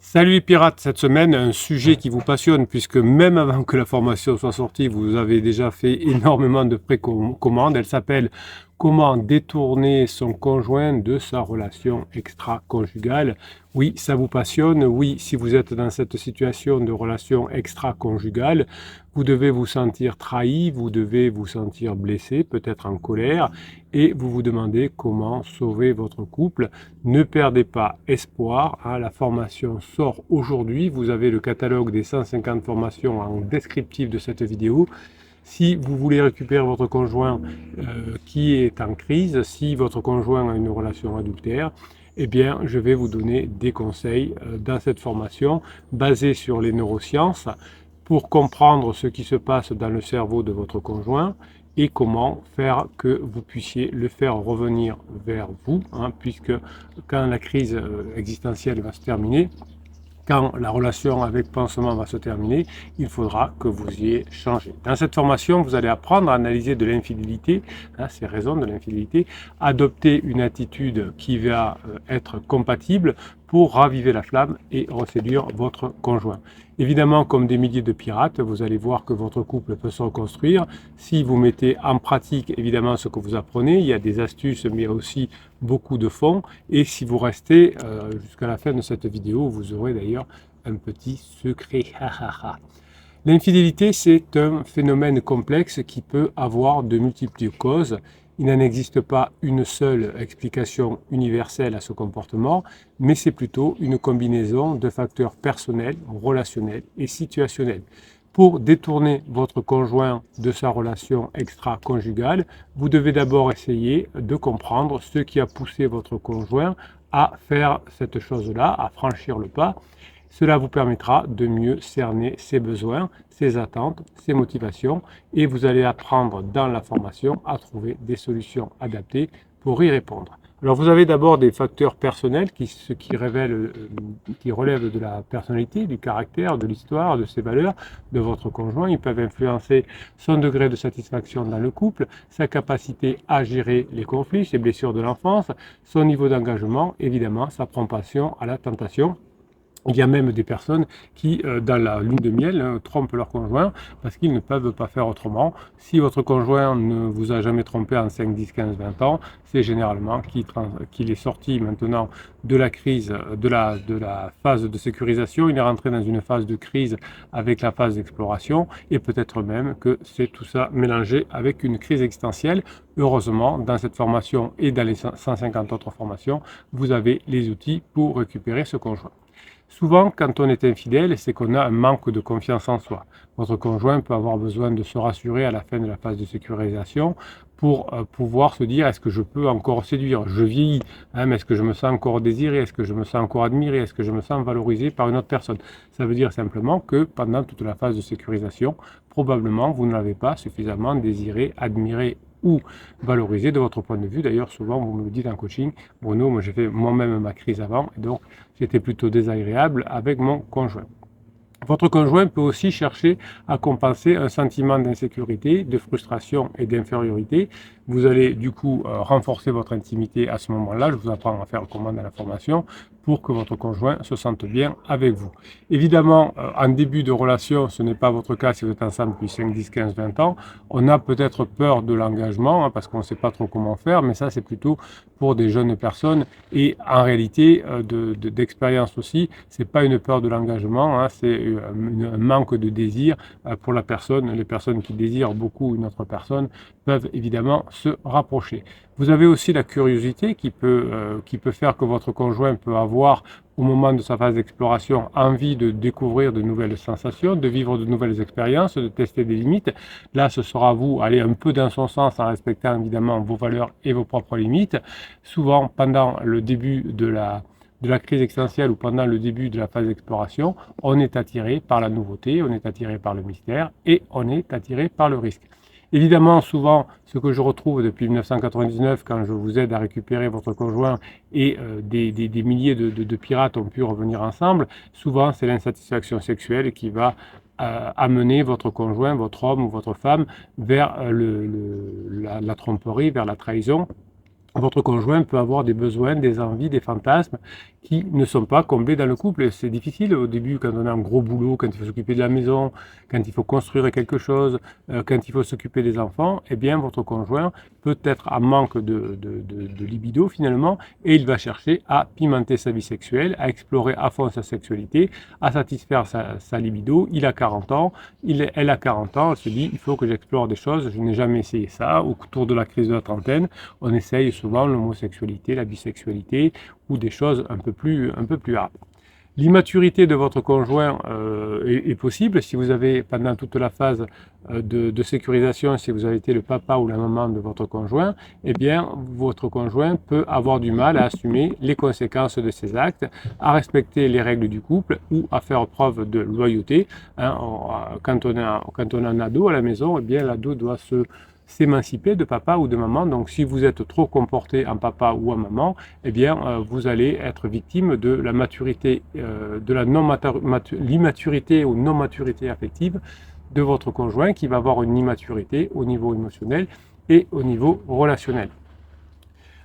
Salut les pirates, cette semaine, un sujet qui vous passionne puisque même avant que la formation soit sortie, vous avez déjà fait énormément de précommandes. Elle s'appelle Comment détourner son conjoint de sa relation extra-conjugale. Oui, ça vous passionne. Oui, si vous êtes dans cette situation de relation extra-conjugale, vous devez vous sentir trahi, vous devez vous sentir blessé, peut-être en colère, et vous vous demandez comment sauver votre couple. Ne perdez pas espoir, hein, la formation sort aujourd'hui. Vous avez le catalogue des 150 formations en descriptif de cette vidéo. Si vous voulez récupérer votre conjoint qui est en crise, si votre conjoint a une relation adultère, eh bien, je vais vous donner des conseils dans cette formation basée sur les neurosciences pour comprendre ce qui se passe dans le cerveau de votre conjoint et comment faire que vous puissiez le faire revenir vers vous, hein, puisque quand la crise existentielle va se terminer, quand la relation avec pansement va se terminer, il faudra que vous ayez changé. Dans cette formation, vous allez apprendre à analyser de l'infidélité, hein, ces raisons de l'infidélité, adopter une attitude qui va être compatible pour raviver la flamme et reséduire votre conjoint. Évidemment, comme des milliers de pirates, vous allez voir que votre couple peut se reconstruire si vous mettez en pratique évidemment ce que vous apprenez. Il y a des astuces, mais il y a aussi beaucoup de fonds. Et si vous restez jusqu'à la fin de cette vidéo, vous aurez d'ailleurs un petit secret. L'infidélité, c'est un phénomène complexe qui peut avoir de multiples causes. Il n'en existe pas une seule explication universelle à ce comportement, mais c'est plutôt une combinaison de facteurs personnels, relationnels et situationnels. Pour détourner votre conjoint de sa relation extra-conjugale, vous devez d'abord essayer de comprendre ce qui a poussé votre conjoint à faire cette chose-là, à franchir le pas. Cela vous permettra de mieux cerner ses besoins, ses attentes, ses motivations et vous allez apprendre dans la formation à trouver des solutions adaptées pour y répondre. Alors vous avez d'abord des facteurs personnels qui relèvent de la personnalité, du caractère, de l'histoire, de ses valeurs de votre conjoint. Ils peuvent influencer son degré de satisfaction dans le couple, sa capacité à gérer les conflits, ses blessures de l'enfance, son niveau d'engagement, évidemment sa propension à la tentation. Il y a même des personnes qui, dans la lune de miel, trompent leur conjoint parce qu'ils ne peuvent pas faire autrement. Si votre conjoint ne vous a jamais trompé en 5, 10, 15, 20 ans, c'est généralement qu'il est sorti maintenant de la crise, de la phase de sécurisation. Il est rentré dans une phase de crise avec la phase d'exploration et peut-être même que c'est tout ça mélangé avec une crise existentielle. Heureusement, dans cette formation et dans les 150 autres formations, vous avez les outils pour récupérer ce conjoint. Souvent, quand on est infidèle, c'est qu'on a un manque de confiance en soi. Votre conjoint peut avoir besoin de se rassurer à la fin de la phase de sécurisation pour pouvoir se dire est-ce que je peux encore séduire? Je vieillis, hein, mais est-ce que je me sens encore désiré? Est-ce que je me sens encore admiré? Est-ce que je me sens valorisé par une autre personne? Ça veut dire simplement que pendant toute la phase de sécurisation, probablement vous ne l'avez pas suffisamment désiré, admiré ou valorisé de votre point de vue. D'ailleurs, souvent, vous me le dites en coaching, Bruno, moi j'ai fait moi-même ma crise avant, et donc j'étais plutôt désagréable avec mon conjoint. Votre conjoint peut aussi chercher à compenser un sentiment d'insécurité, de frustration et d'infériorité. Vous allez du coup renforcer votre intimité à ce moment-là. Je vous apprends à faire comment dans la formation pour que votre conjoint se sente bien avec vous. Évidemment, en début de relation, ce n'est pas votre cas si vous êtes ensemble depuis 5, 10, 15, 20 ans. On a peut-être peur de l'engagement parce qu'on ne sait pas trop comment faire, mais ça c'est plutôt pour des jeunes personnes. Et en réalité, d'expérience aussi, c'est pas une peur de l'engagement, hein, c'est un manque de désir pour la personne. Les personnes qui désirent beaucoup une autre personne peuvent évidemment se rapprocher. Vous avez aussi la curiosité qui peut faire que votre conjoint peut avoir au moment de sa phase d'exploration envie de découvrir de nouvelles sensations, de vivre de nouvelles expériences, de tester des limites. Là, ce sera à vous aller un peu dans son sens en respectant évidemment vos valeurs et vos propres limites. Souvent, pendant le début de la crise existentielle ou pendant le début de la phase d'exploration, on est attiré par la nouveauté, on est attiré par le mystère et on est attiré par le risque. Évidemment, souvent, ce que je retrouve depuis 1999, quand je vous aide à récupérer votre conjoint et des milliers de pirates ont pu revenir ensemble, souvent c'est l'insatisfaction sexuelle qui va amener votre conjoint, votre homme ou votre femme vers la tromperie, vers la trahison. Votre conjoint peut avoir des besoins, des envies, des fantasmes qui ne sont pas comblés dans le couple. C'est difficile au début quand on a un gros boulot, quand il faut s'occuper de la maison, quand il faut construire quelque chose, quand il faut s'occuper des enfants, eh bien votre conjoint peut être en manque de libido finalement, et il va chercher à pimenter sa vie sexuelle, à explorer à fond sa sexualité, à satisfaire sa libido. Il a 40 ans, elle a 40 ans, elle se dit il faut que j'explore des choses, je n'ai jamais essayé ça. Autour de la crise de la trentaine, on essaye souvent l'homosexualité, la bisexualité, ou des choses un peu plus hard. L'immaturité de votre conjoint est possible si vous avez, pendant toute la phase de sécurisation, si vous avez été le papa ou la maman de votre conjoint, eh bien, votre conjoint peut avoir du mal à assumer les conséquences de ses actes, à respecter les règles du couple ou à faire preuve de loyauté. Hein, quand on a un ado à la maison, eh bien, l'ado doit s'émanciper de papa ou de maman. Donc si vous êtes trop comporté en papa ou en maman, eh bien vous allez être victime de la maturité, de l'immaturité ou non-maturité affective de votre conjoint, qui va avoir une immaturité au niveau émotionnel et au niveau relationnel.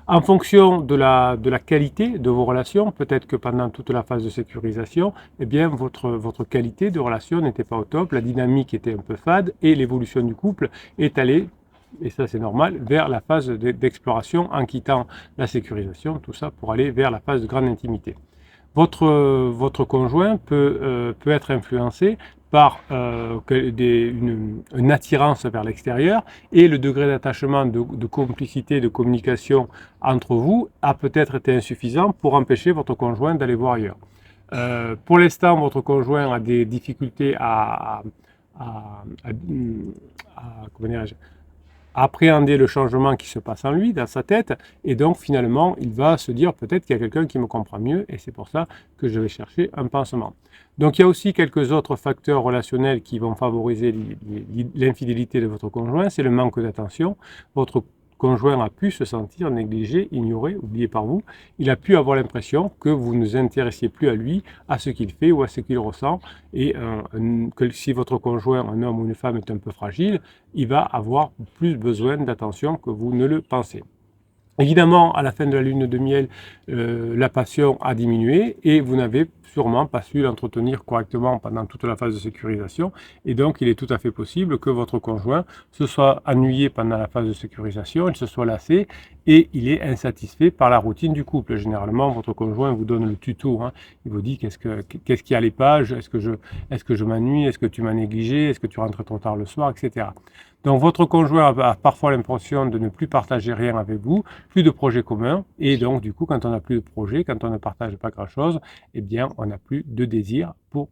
En fonction de la qualité de vos relations, peut-être que pendant toute la phase de sécurisation, eh bien votre qualité de relation n'était pas au top, la dynamique était un peu fade et l'évolution du couple est allée, et ça c'est normal, vers la phase d'exploration en quittant la sécurisation, tout ça pour aller vers la phase de grande intimité. Votre conjoint peut être influencé par une attirance vers l'extérieur, et le degré d'attachement, de complicité, de communication entre vous a peut-être été insuffisant pour empêcher votre conjoint d'aller voir ailleurs. Pour l'instant, votre conjoint a des difficultés comment dirais-je, appréhender le changement qui se passe en lui, dans sa tête, et donc finalement il va se dire peut-être qu'il y a quelqu'un qui me comprend mieux, et c'est pour ça que je vais chercher un pansement. Donc il y a aussi quelques autres facteurs relationnels qui vont favoriser l'infidélité de votre conjoint, c'est le manque d'attention. Votre conjoint a pu se sentir négligé, ignoré, oublié par vous. Il a pu avoir l'impression que vous ne vous intéressiez plus à lui, à ce qu'il fait ou à ce qu'il ressent, et que si votre conjoint, un homme ou une femme, est un peu fragile, il va avoir plus besoin d'attention que vous ne le pensez. Évidemment, à la fin de la lune de miel, la passion a diminué et vous n'avez sûrement pas su l'entretenir correctement pendant toute la phase de sécurisation, et donc il est tout à fait possible que votre conjoint se soit ennuyé pendant la phase de sécurisation, il se soit lassé et il est insatisfait par la routine du couple. Généralement, votre conjoint vous donne le tuto, hein. Il vous dit qu'est-ce qu'il y a à les pages, est-ce que je m'ennuie, est-ce que tu m'as négligé, est-ce que tu rentres trop tard le soir, etc. Donc votre conjoint a parfois l'impression de ne plus partager rien avec vous, plus de projets communs, et donc du coup quand on n'a plus de projet, quand on ne partage pas grand-chose, eh bien on n'a plus de désir pour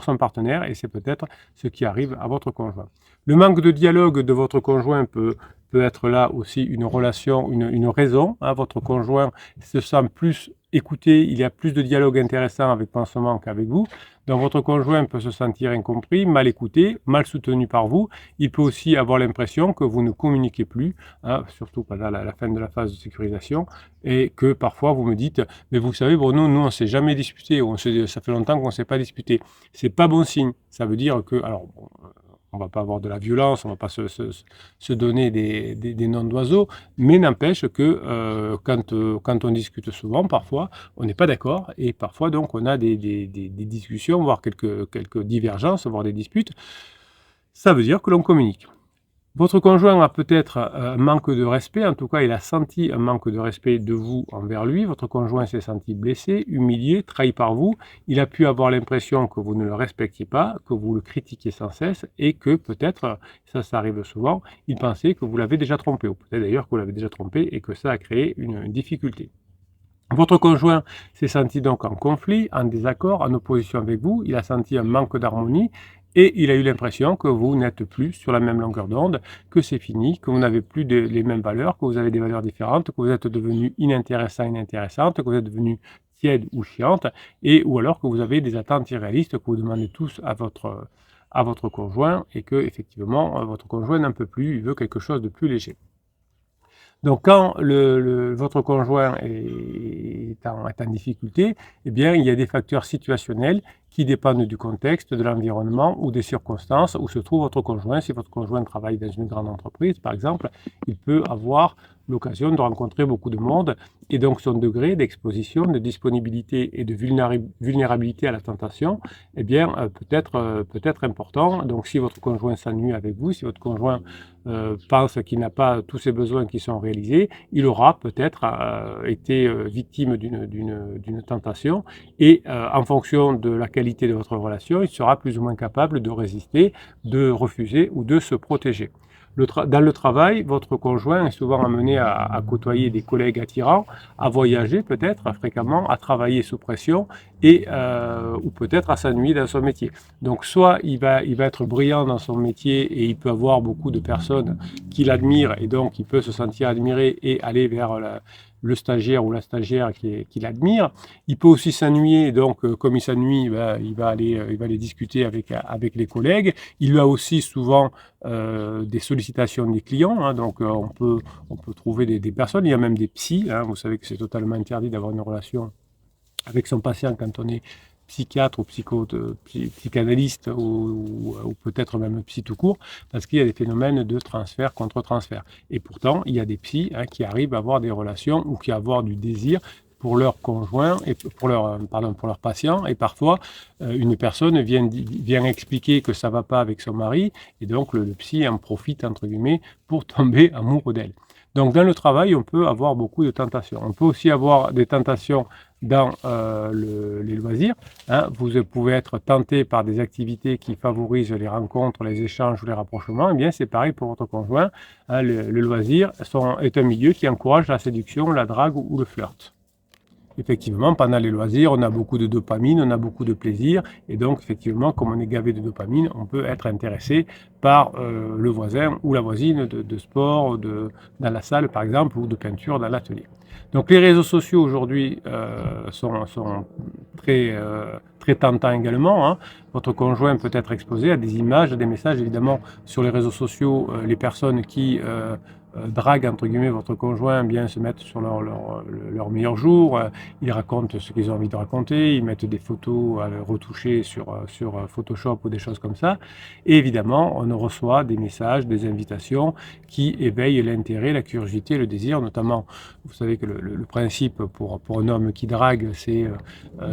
son partenaire, et c'est peut-être ce qui arrive à votre conjoint. Le manque de dialogue de votre conjoint peut être là aussi une relation, une raison, hein. Votre conjoint se sent plus écouté, il y a plus de dialogue intéressant avec pansement qu'avec vous. Donc votre conjoint peut se sentir incompris, mal écouté, mal soutenu par vous. Il peut aussi avoir l'impression que vous ne communiquez plus, hein, surtout pendant la fin de la phase de sécurisation, et que parfois vous me dites « mais vous savez Bruno, nous on ne s'est jamais disputé, ça fait longtemps qu'on ne s'est pas disputé ». C'est pas bon signe, ça veut dire que, alors on ne va pas avoir de la violence, on ne va pas se donner des noms d'oiseaux, mais n'empêche que quand on discute souvent, parfois, on n'est pas d'accord, et parfois donc on a des discussions, voire quelques divergences, voire des disputes. Ça veut dire que l'on communique. Votre conjoint a peut-être un manque de respect, en tout cas il a senti un manque de respect de vous envers lui. Votre conjoint s'est senti blessé, humilié, trahi par vous. Il a pu avoir l'impression que vous ne le respectiez pas, que vous le critiquiez sans cesse, et que peut-être, ça arrive souvent, il pensait que vous l'avez déjà trompé, ou peut-être d'ailleurs que vous l'avez déjà trompé et que ça a créé une difficulté. Votre conjoint s'est senti donc en conflit, en désaccord, en opposition avec vous. Il a senti un manque d'harmonie, et il a eu l'impression que vous n'êtes plus sur la même longueur d'onde, que c'est fini, que vous n'avez plus les mêmes valeurs, que vous avez des valeurs différentes, que vous êtes devenu inintéressant, inintéressante, que vous êtes devenu tiède ou chiante, ou alors que vous avez des attentes irréalistes que vous demandez tous à votre conjoint, et que effectivement votre conjoint n'en peut plus, il veut quelque chose de plus léger. Donc quand votre conjoint est en difficulté, eh bien il y a des facteurs situationnels qui dépendent du contexte, de l'environnement ou des circonstances où se trouve votre conjoint. Si votre conjoint travaille dans une grande entreprise, par exemple, il peut avoir l'occasion de rencontrer beaucoup de monde et donc son degré d'exposition, de disponibilité et de vulnérabilité à la tentation, eh bien, peut être important. Donc, si votre conjoint s'ennuie avec vous, si votre conjoint pense qu'il n'a pas tous ses besoins qui sont réalisés, il aura peut-être été victime d'une tentation et en fonction de la qualité de votre relation, il sera plus ou moins capable de résister, de refuser ou de se protéger. Dans le travail, votre conjoint est souvent amené à côtoyer des collègues attirants, à voyager peut-être fréquemment, à travailler sous pression et ou peut-être à s'ennuyer dans son métier. Donc soit il va être brillant dans son métier et il peut avoir beaucoup de personnes qui l'admirent et donc il peut se sentir admiré et aller vers le stagiaire ou la stagiaire qui l'admire. Il peut aussi s'ennuyer, donc comme il s'ennuie, il va aller discuter avec les collègues. Il a aussi souvent des sollicitations des clients, hein, donc on peut trouver des personnes, il y a même des psys, hein, vous savez que c'est totalement interdit d'avoir une relation avec son patient quand on est psychiatre ou psychanalyste ou peut-être même psy tout court, parce qu'il y a des phénomènes de transfert contre transfert. Et pourtant, il y a des psys qui arrivent à avoir des relations ou qui avoir du désir pour leur conjoint et pour leur patient. Et parfois, une personne vient expliquer que ça ne va pas avec son mari, et donc le psy en profite, entre guillemets, pour tomber amoureux d'elle. Donc dans le travail, on peut avoir beaucoup de tentations. On peut aussi avoir des tentations dans les loisirs. Hein. Vous pouvez être tenté par des activités qui favorisent les rencontres, les échanges ou les rapprochements. Eh bien, c'est pareil pour votre conjoint. Hein. Le loisir est un milieu qui encourage la séduction, la drague ou le flirt. Effectivement, pendant les loisirs, on a beaucoup de dopamine, on a beaucoup de plaisir. Et donc, effectivement, comme on est gavé de dopamine, on peut être intéressé par le voisin ou la voisine de sport, dans la salle, par exemple, ou de peinture dans l'atelier. Donc, les réseaux sociaux, aujourd'hui, sont très tentants également. Hein. Votre conjoint peut être exposé à des images, à des messages. Évidemment, sur les réseaux sociaux, les personnes qui draguent, entre guillemets, votre conjoint, bien se mettent sur leur meilleur jour. Ils racontent ce qu'ils ont envie de raconter. Ils mettent des photos retouchées sur Photoshop ou des choses comme ça. Et évidemment, on reçoit des messages, des invitations qui éveillent l'intérêt, la curiosité, le désir. Notamment, vous savez que le principe pour un homme qui drague, c'est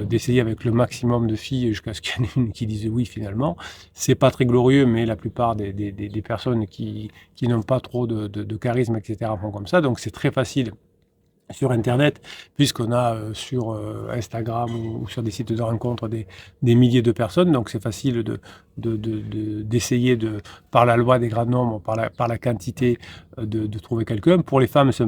d'essayer avec le maximum de filles jusqu'à ce qu'il y en ait une qui dise oui finalement. C'est pas très glorieux, mais la plupart des personnes qui n'ont pas trop de charisme, etc. font comme ça. Donc c'est très facile sur Internet, puisqu'on a sur Instagram ou sur des sites de rencontres des milliers de personnes. Donc c'est facile d'essayer par la loi des grands nombres, par la quantité, de trouver quelqu'un. Pour les femmes, c'est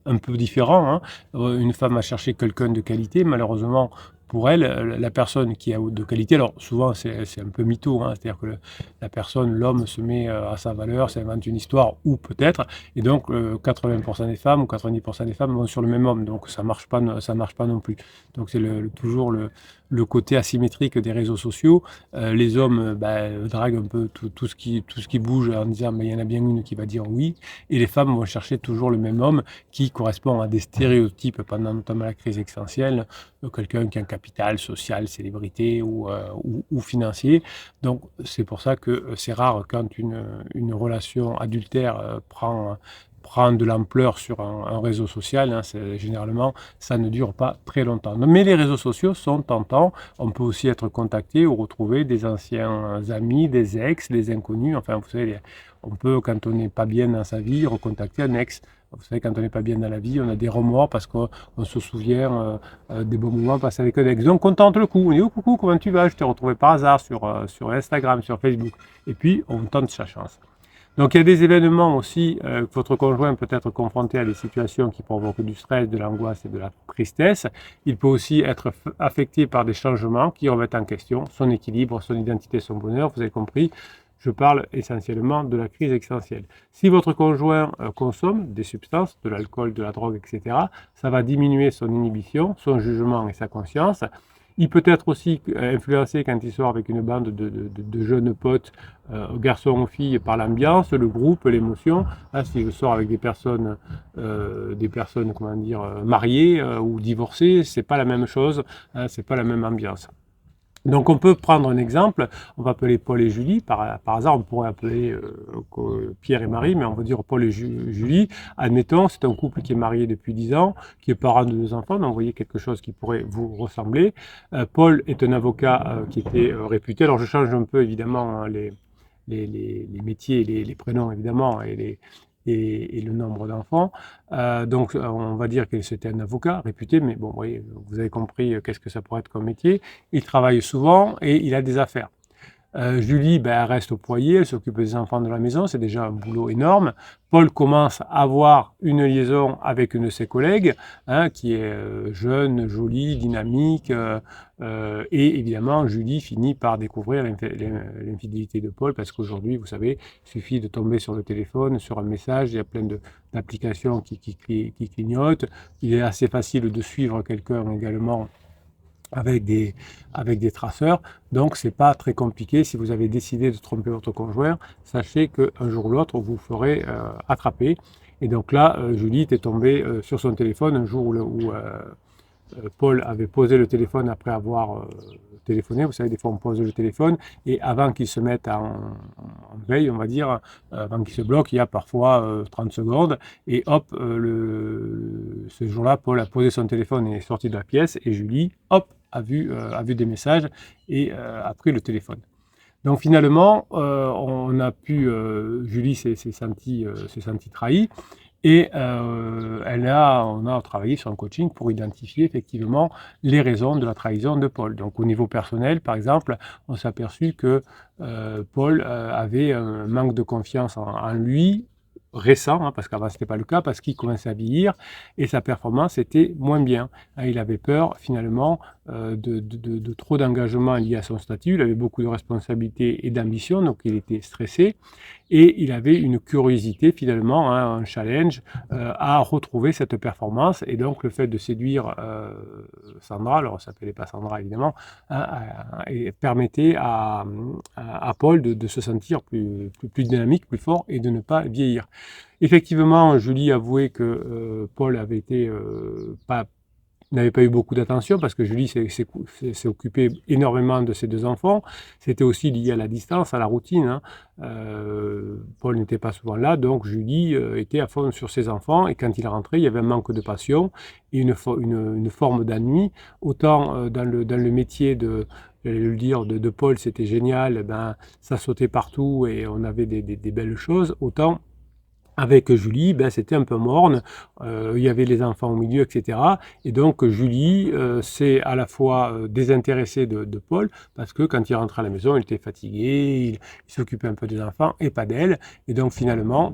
un peu différent. Hein. Une femme a cherché quelqu'un de qualité. Malheureusement, pour elle, la personne qui est de qualité, alors souvent c'est un peu mytho, hein, c'est-à-dire que l'homme se met à sa valeur, s'invente une histoire, ou peut-être, et donc 80% des femmes ou 90% des femmes vont sur le même homme, donc ça marche pas non plus. Donc c'est toujours le côté asymétrique des réseaux sociaux. Les hommes draguent un peu tout ce qui bouge en disant il y en a bien une qui va dire oui, et les femmes vont chercher toujours le même homme qui correspond à des stéréotypes pendant notamment la crise existentielle, quelqu'un qui a un capital social, célébrité ou financier. Donc c'est pour ça que c'est rare quand une relation adultère prend de l'ampleur sur un réseau social, hein, généralement ça ne dure pas très longtemps. Mais les réseaux sociaux sont tentants, on peut aussi être contacté ou retrouver des anciens amis, des ex, des inconnus, enfin vous savez, on peut quand on n'est pas bien dans sa vie recontacter un ex. Vous savez, quand on n'est pas bien dans la vie, on a des remords parce qu'on se souvient des bons moments passés avec un ex. Donc on tente le coup, on dit « Oh coucou, comment tu vas ?» Je t'ai retrouvé par hasard sur Instagram, sur Facebook. Et puis on tente sa chance. Donc il y a des événements aussi, votre conjoint peut être confronté à des situations qui provoquent du stress, de l'angoisse et de la tristesse. Il peut aussi être affecté par des changements qui remettent en question son équilibre, son identité, son bonheur. Vous avez compris, je parle essentiellement de la crise existentielle. Si votre conjoint consomme des substances, de l'alcool, de la drogue, etc., ça va diminuer son inhibition, son jugement et sa conscience. Il peut être aussi influencé quand il sort avec une bande de jeunes potes, garçons ou filles, par l'ambiance, le groupe, l'émotion. S'il sort avec des personnes comment dire, mariées ou divorcées, c'est pas la même chose, c'est pas la même ambiance. Donc on peut prendre un exemple, on va appeler Paul et Julie, par hasard on pourrait appeler Pierre et Marie, mais on va dire Paul et Julie. Admettons, c'est un couple qui est marié depuis 10 ans, qui est parent de 2 enfants, donc vous voyez quelque chose qui pourrait vous ressembler. Paul est un avocat qui était réputé, alors je change un peu évidemment hein, les métiers, les prénoms évidemment, et le nombre d'enfants. Donc on va dire que c'était un avocat réputé, mais bon, vous voyez, vous avez compris qu'est-ce que ça pourrait être comme métier. Il travaille souvent et il a des affaires. Julie, ben, elle reste au foyer, elle s'occupe des enfants de la maison, c'est déjà un boulot énorme. Paul commence à avoir une liaison avec une de ses collègues, hein, qui est jeune, jolie, dynamique, et évidemment, Julie finit par découvrir l'infidélité de Paul, parce qu'aujourd'hui, vous savez, il suffit de tomber sur le téléphone, sur un message, il y a plein d'applications qui clignotent. Il est assez facile de suivre quelqu'un également avec des traceurs. Donc, c'est pas très compliqué. Si vous avez décidé de tromper votre conjoint, sachez qu'un jour ou l'autre, vous ferez attraper. Et donc là, Julie était tombée sur son téléphone un jour où Paul avait posé le téléphone après avoir téléphoné. Vous savez, des fois, on pose le téléphone et avant qu'il se mette en veille, on va dire, avant qu'il se bloque, il y a parfois 30 secondes. Et hop, ce jour-là, Paul a posé son téléphone et est sorti de la pièce. Et Julie, hop, a vu des messages et a pris le téléphone. Donc finalement, Julie s'est sentie trahie et on a travaillé sur un coaching pour identifier effectivement les raisons de la trahison de Paul. Donc au niveau personnel, par exemple, on s'est aperçu que Paul avait un manque de confiance en lui récent, hein, parce qu'avant ce n'était pas le cas, parce qu'il commençait à vieillir et sa performance était moins bien. Il avait peur finalement de trop d'engagement lié à son statut, il avait beaucoup de responsabilités et d'ambition, donc il était stressé et il avait une curiosité finalement, hein, un challenge à retrouver cette performance. Et donc le fait de séduire Sandra, alors ça ne s'appelait pas Sandra évidemment, hein, et permettait à Paul de se sentir plus dynamique, plus fort et de ne pas vieillir. Effectivement, Julie avouait que Paul avait été n'avait pas eu beaucoup d'attention parce que Julie s'est occupée énormément de ses 2 enfants. C'était aussi lié à la distance, à la routine, hein. Paul n'était pas souvent là, donc Julie était à fond sur ses enfants et quand il rentrait, il y avait un manque de passion et une forme d'ennui. Autant dans le métier j'allais le dire, de Paul, c'était génial, ben, ça sautait partout et on avait des belles choses. Autant avec Julie, ben, c'était un peu morne, il y avait les enfants au milieu, etc. Et donc Julie s'est à la fois désintéressée de Paul, parce que quand il rentrait à la maison, il était fatigué, il s'occupait un peu des enfants et pas d'elle. Et donc finalement,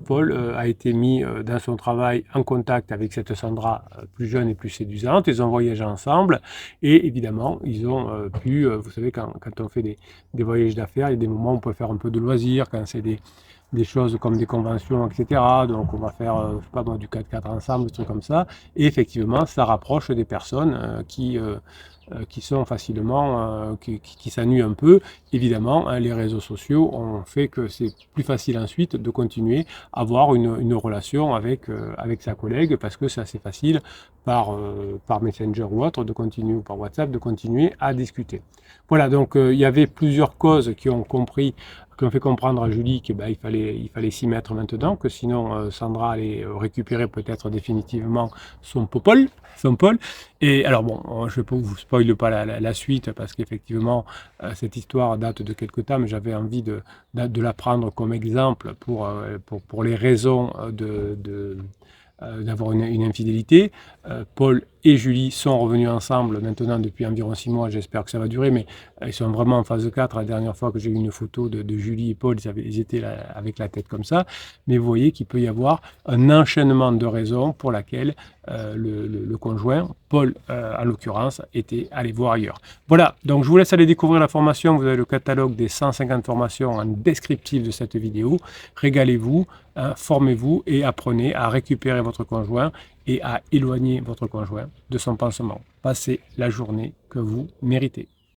Paul a été mis dans son travail en contact avec cette Sandra plus jeune et plus séduisante. Ils ont voyagé ensemble et évidemment, ils ont pu, vous savez, quand on fait des voyages d'affaires, il y a des moments où on peut faire un peu de loisirs, quand c'est des choses comme des conventions, etc. Donc on va faire, je sais pas moi, du 4x4 ensemble, des trucs comme ça. Et effectivement, ça rapproche des personnes qui sont facilement, qui s'ennuient un peu. Évidemment, hein, les réseaux sociaux ont fait que c'est plus facile ensuite de continuer à avoir une relation avec sa collègue parce que c'est assez facile par Messenger ou autre de continuer, ou par WhatsApp, de continuer à discuter. Voilà, donc il y avait plusieurs causes qui ont fait comprendre à Julie qu'il il fallait s'y mettre maintenant, que sinon Sandra allait récupérer peut-être définitivement son Paul. Et alors bon, je ne vous spoile pas la suite parce qu'effectivement cette histoire date de quelque temps, mais j'avais envie de la prendre comme exemple pour les raisons d'avoir une infidélité. Paul et Julie sont revenus ensemble maintenant depuis environ 6 mois, j'espère que ça va durer, mais ils sont vraiment en phase 4. La dernière fois que j'ai eu une photo de Julie et Paul, ils étaient là, avec la tête comme ça. Mais vous voyez qu'il peut y avoir un enchaînement de raisons pour laquelle le conjoint, Paul en l'occurrence, était allé voir ailleurs. Voilà, donc je vous laisse aller découvrir la formation. Vous avez le catalogue des 150 formations en descriptif de cette vidéo. Régalez-vous, hein, formez-vous et apprenez à récupérer votre conjoint et à éloigner votre conjoint de son pansement. Passez la journée que vous méritez.